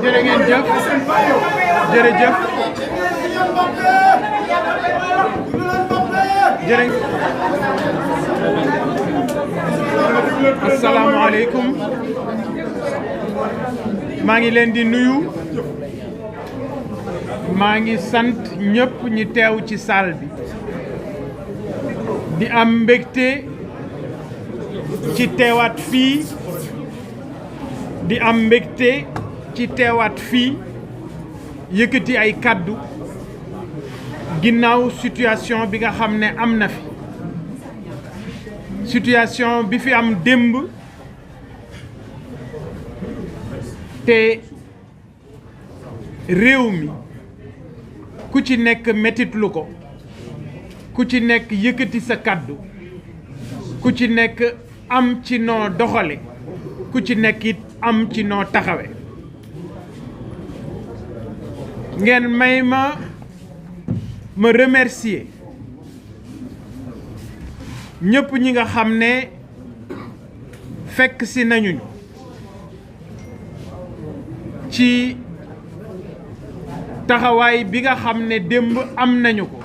jërë ngeen jëf jërëjëf asalaamaaleykum maa ngi leen di nuyu maa ngi sant ñëpp ñi teew ci salle bi di am mbégte ci teewaat fii di am mbégte ci teewaat fii yëkkati ay kàddu ginnaaw situation bi nga xam ne am na fi situation bi fi am démb te réew mi ku ci nekk metitlu ko ku ci nekk yëkkati sa kàddu ku ci nekk am ci noo doxale ku ci nekk it am ci noo taxawe ngeen may ma remercier ñëpp ñi nga xam ne fekk si nañu ci taxawaay bi nga xam ne démb am nañu ko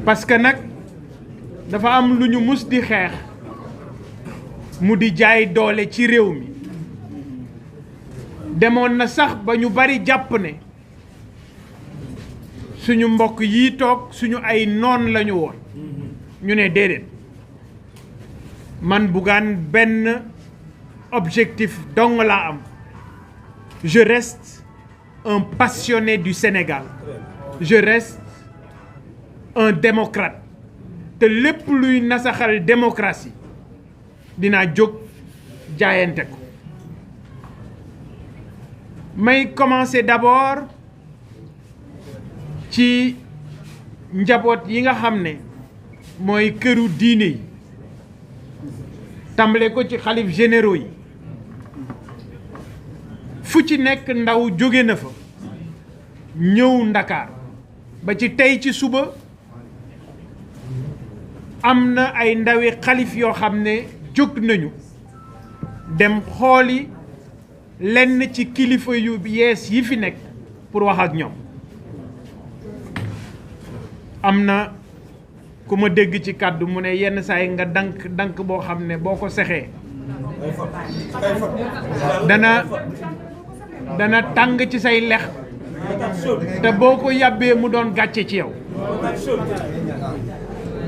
parce que nag dafa am lu ñu mus di xeex mu di jaay doole ci réew mi demoon na sax ba ñu bari jàpp ne suñu mbokk yi toog suñu ay noon lañu woon ñu ne déedéet man Bougane benn objectif dong laa am je reste un passionné du Sénégal je reste un démocrate te lépp luy nasaxal démocratie dinaa jóg jaayante ko may commencer d'abord ci njaboot yi nga xam ne mooy këru diine yi tàmbale ko ci xalif généraux yi fu ci nekk ndaw jóge na fa ñëw Ndakaar ba ci tey ci suba am na ay ndawi xalif yoo xam ne jóg nañu dem xooli lenn ci kilifa yu yees yi fi nekk pour wax ak ñoom am na ku ma dégg ci kàddu mu ne yenn saa yi nga dank boo xam ne boo ko sexee dana tàng ci say lex te boo ko yàbbee mu doon gàcce ci yow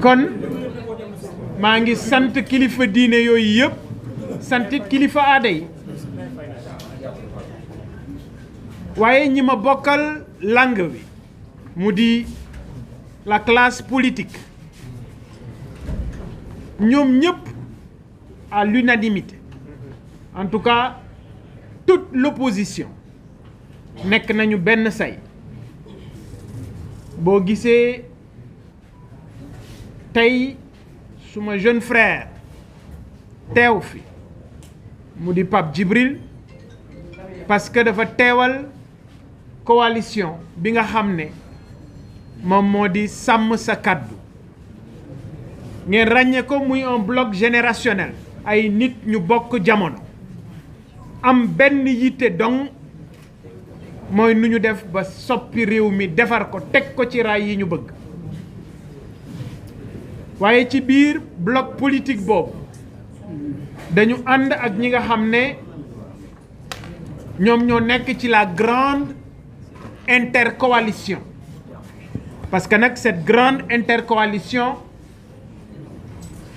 kon maa ngi sant kilifa diine yooyu yëpp santit kilifa aada yi waaye ñi ma bokkal langue bi mu di la classe politique ñoom ñëpp à l'unanimité en tout cas toute l'opposition nekk nañu benn say boo gisee tey suma jeune frère teew fi mu di Pape Djibril parce que dafa teewal coalition bi nga xam ne moom moo di sàmm sa kàddu ngeen ràññee ko muy un bloc générationnel ay nit ñu bokk jamono am benn yitte dong mooy nu ñu def ba soppi réew mi defar ko teg ko ci raay yi ñu bëgg waaye ci biir bloc politique boobu dañu ànd ak ñi nga xam ne ñoom ñoo nekk ci la grande intercoalition parce que nag cette grande intercoalition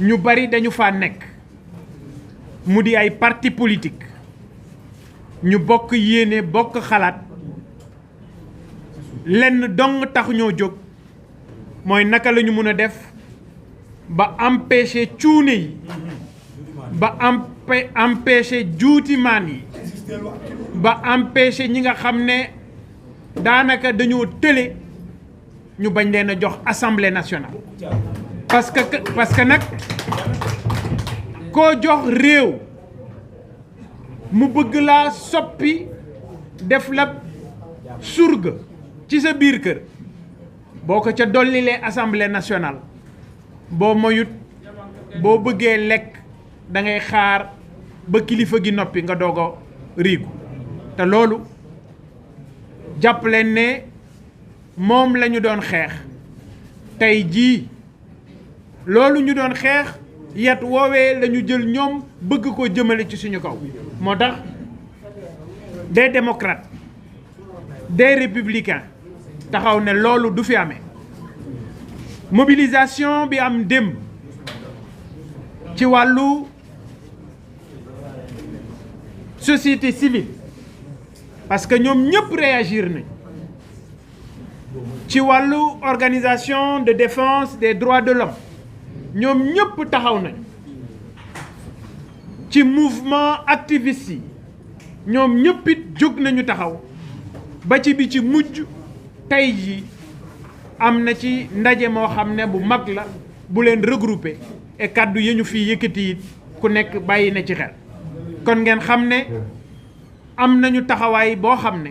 ñu bari dañu fa nekk mu di ay parti politique ñu bokk yéene bokk xalaat lenn dong tax ñoo jóg mooy naka la ñu mën a def ba empêcher cuune yi ba empêcher juutimaan yi ba empêcher ñi nga xam ne daanaka dañoo tële ñu bañ leen a jox assemblée nationale parce que nag koo jox réew mu bëgg laa soppi def la surga ci sa biir kër boo ko ca dollilee assemblée nationale boo moyut boo bëggee lekk da ngay xaar ba kilifa gi noppi nga doog a riigu te loolu jàpp leen ne moom la ñu doon xeex tey jii loolu ñu doon xeex yat woowee la ñu jël ñoom bëgg ko jëmale ci suñu kaw moo tax des démocrates des républicains taxaw ne loolu du fi amee mobilisation bi am démb ci wàllu société civile parce que ñoom ñëpp réagir nañ ci wàllu organisation de défense des droits de l'homme ñoom ñëpp taxaw nañ ci mouvement activiste yi ñoom ñëpp it jóg nañu taxaw ba ci bi ci mujj tey ji am na ci ndaje moo xam ne bu mag la bu leen regroupé et kàddu yi ñu fi yëkkati it ku nekk bàyyi na ci xel kon ngeen xam ne am nañu taxawaay boo xam ne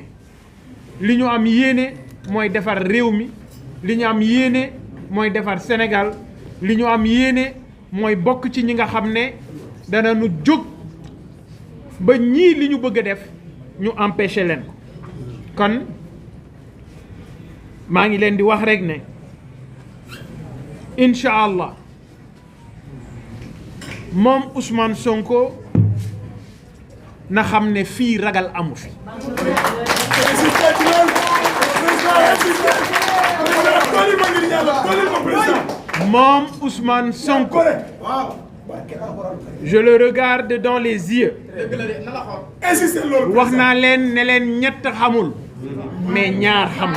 li ñu am yéene mooy defar réew mi li ñu am yéene mooy defar Sénégal li ñu am yéene mooy bokk ci ñi nga xam ne danañu jóg ba ñii li ñu bëgg a def ñu empêcher leen ko kon maa ngi leen di wax rek ne incha allah moom Ousmane Sonko na xam ne fii ragal amu fi moom Ousmane Sonko je le regarde dans les yeux wax naa leen ne leen ñett xamul mais ñaar xam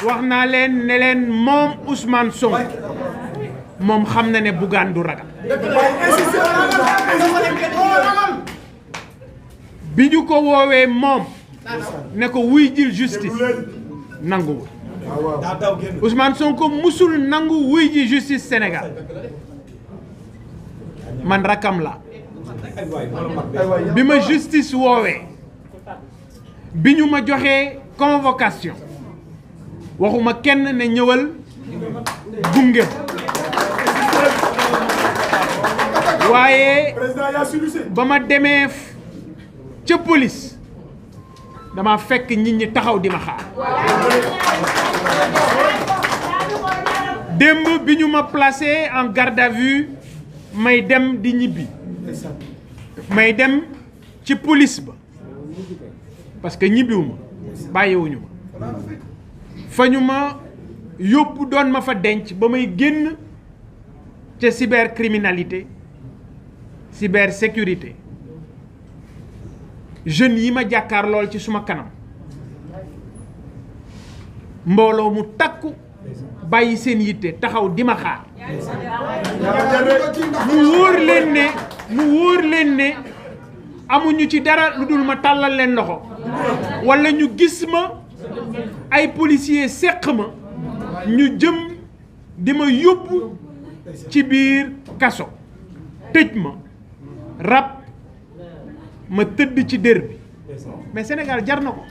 wax naa leen ne leen moom Ousmane Sonko moom xam na ne Bougane du ragal bi ñu ko woowee moom ne ko wuy jil justice nanguwul Ousmane Sonko musul nangu wuy ji justice Sénégal man rakam la bi ma justice woowee bi ñu ma joxee convocation waxuma kenn ne ñëwal gunge waaye ba ma demee ca police dama fekk nit ñi taxaw di ma xaar démb bi ñu ma placé en garde à vue may dem di ñibbi may dem ci police ba parce que ñibbiwuma bàyyiwuñu ma fa ñu ma yóbbu doon ma fa denc ba may génn ca cybercriminalité cybersécurité jeunes yi ma jàkkaar lool ci suma kanam mbooloo mu takku bàyyi seen yitte taxaw di ma xaar mu wóor leen ne amuñu ci dara lu dul ma tàllal leen loxo walla ñu gis ma ay policiers séq ma ñu jëm di ma yóbbu ci biir kaso tëj ma rab ma tëdd ci dër bi mais Sénégal jar na ko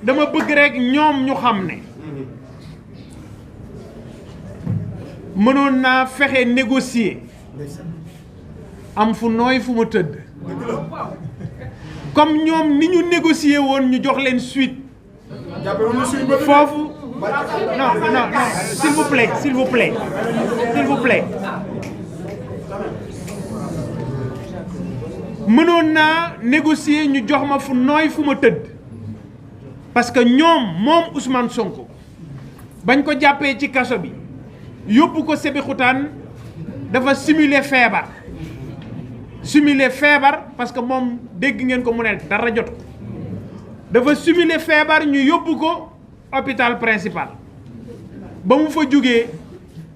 dama bëgg rek ñoom ñu xam ne mënoon naa fexe négocier am fu nooy fu ma tëdd comme ñoom ni ñu négocier woon ñu jox leen suite foofu non s'il vous plaît mënoon naa négocier ñu jox ma fu nooy fu ma tëdd parce que moom Ousmane Sonko bañ ko jàppee ci kaso bi yóbbu ko Sébikotane dafa simuler feebar parce que moom dégg ngeen ko mu ne dara jot ko dafa simuler feebar ñu yóbbu ko hôpital principal ba mu fa jógee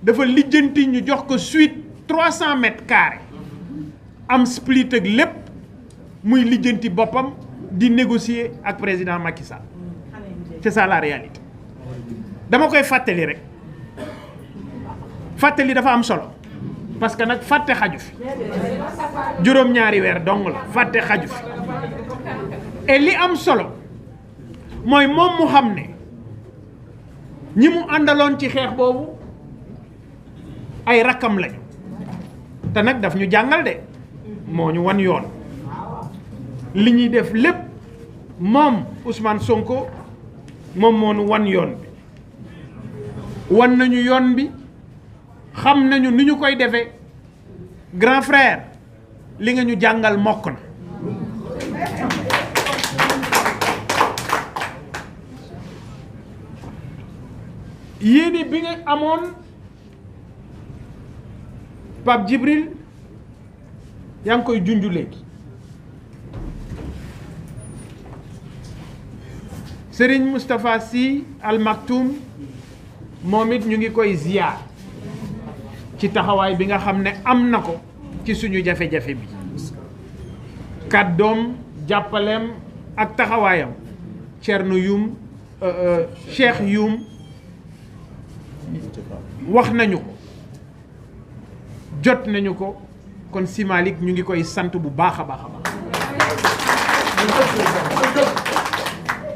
dafa lijjanti ñu jox ko suite 300 mètres carrés am split ak lépp muy lijjanti boppam di négocier ak président Macky Sall c'est ça la réalité dama koy fàttali rek fàttali dafa am solo parce que nag fàtte xaju fi juróom-ñaari weer dong la fàtte xaju fi et li am solo mooy moom mu xam ne ñi mu àndaloon ci xeex boobu ay rakkam lañu te nag daf ñu jàngal de moo ñu wan yoon li ñuy def lépp moom Ousmane Sonko moom moo ñu wan yoon bi wan nañu yoon bi xam nañu ni ñu koy defee grand frère li nga ñu jàngal mokk na yéene bi nga amoon Pape Djibril yaa ngi koy junj léegi Serigne Moustapha Sy Al Maktoum moom it ñu ngi koy ziyaar ci taxawaay bi nga xam ne am na ko ci suñu jafe-jafe bi kàddoom jàppaleem ak taxawaayam Thierno Youm Cheikh Youm wax nañu ko jot nañu ko kon Sy Malick ñu ngi koy sant bu baax a baax a baax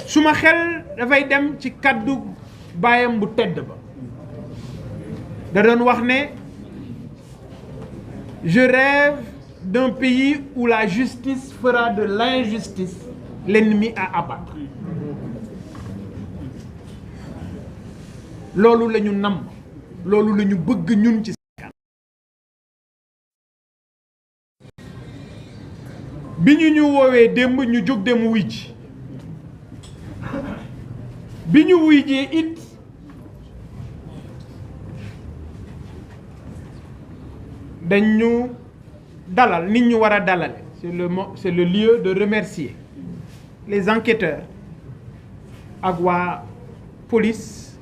suma xel dafay dem ci kàddu baayam bu tedd ba da doon wax ne je rêve d'un pays où la justice fera de l'injustice l'ennemi à abattre loolu la ñu namm loolu la ñu bëgg ñun ci Sénégal bi ñu woowee démb ñu jóg dem wuy ji bi ñu wuy jee it dañ ñu dalal nit ñu war a dalale c'est le lieu de remercier les enquêteurs ak waa police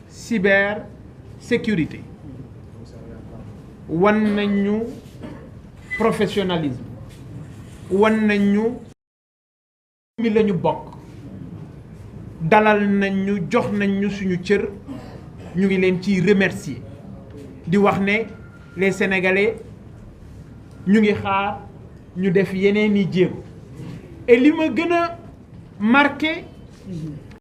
cyber sécurité wan nañ ñu professionnalisme wan nañ ñu mi la ñu bokk dalal nañ ñu jox nañ ñu suñu cër ñu ngi leen ciy remercier di wax ne les Sénégalais ñu ngi xaar ñu def yeneen i jéego et li ma gën a marqué